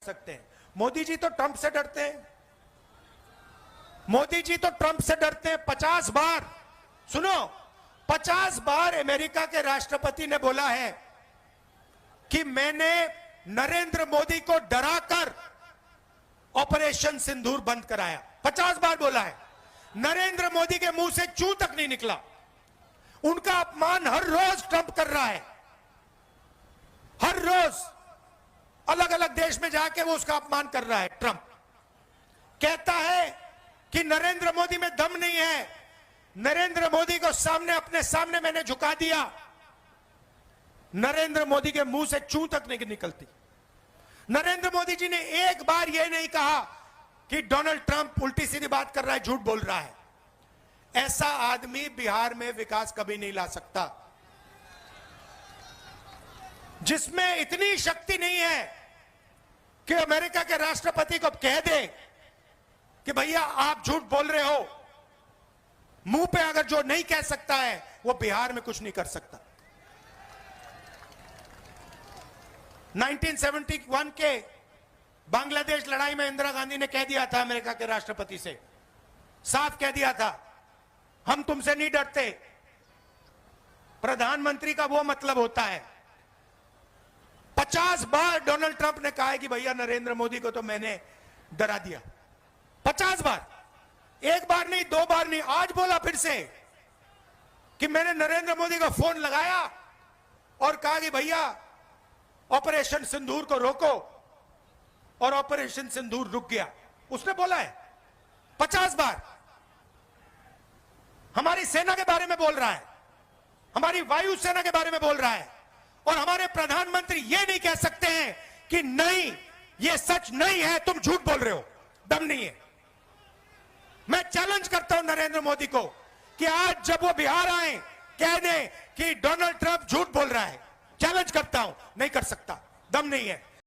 सकते हैं। मोदी जी तो ट्रंप से डरते हैं। मोदी जी तो ट्रंप से डरते हैं। 50 बार सुनो, 50 बार अमेरिका के राष्ट्रपति ने बोला है कि मैंने नरेंद्र मोदी को डराकर ऑपरेशन सिंदूर बंद कराया। 50 बार बोला है। नरेंद्र मोदी के मुंह से चू तक नहीं निकला। उनका अपमान हर रोज ट्रंप कर रहा है। हर रोज अलग अलग देश में जाके वो उसका अपमान कर रहा है। ट्रंप कहता है कि नरेंद्र मोदी में दम नहीं है। नरेंद्र मोदी को सामने अपने सामने मैंने झुका दिया। नरेंद्र मोदी के मुंह से चू तक नहीं निकलती। नरेंद्र मोदी जी ने एक बार यह नहीं कहा कि डोनाल्ड ट्रंप उल्टी सीधी बात कर रहा है, झूठ बोल रहा है। ऐसा आदमी बिहार में विकास कभी नहीं ला सकता। जिसमें इतनी शक्ति नहीं है कि अमेरिका के राष्ट्रपति को कह दे कि भैया आप झूठ बोल रहे हो। मुंह पे अगर जो नहीं कह सकता है वो बिहार में कुछ नहीं कर सकता। 1971 के बांग्लादेश लड़ाई में इंदिरा गांधी ने कह दिया था अमेरिका के राष्ट्रपति से, साफ कह दिया था, हम तुमसे नहीं डरते। प्रधानमंत्री का वो मतलब होता है। 50 बार डोनाल्ड ट्रंप ने कहा है कि भैया नरेंद्र मोदी को तो मैंने डरा दिया। 50 बार, एक बार नहीं, दो बार नहीं, आज बोला फिर से कि मैंने नरेंद्र मोदी का फोन लगाया और कहा कि भैया ऑपरेशन सिंदूर को रोको, और ऑपरेशन सिंदूर रुक गया। उसने बोला है 50 बार। हमारी सेना के बारे में बोल रहा है, हमारी वायु सेना के बारे में बोल रहा है, और हमारे प्रधानमंत्री ये नहीं कह सकते हैं कि नहीं ये सच नहीं है, तुम झूठ बोल रहे हो। दम नहीं है। मैं चैलेंज करता हूं नरेंद्र मोदी को कि आज जब वो बिहार आए कह दें कि डोनाल्ड ट्रंप झूठ बोल रहा है। चैलेंज करता हूं, नहीं कर सकता, दम नहीं है।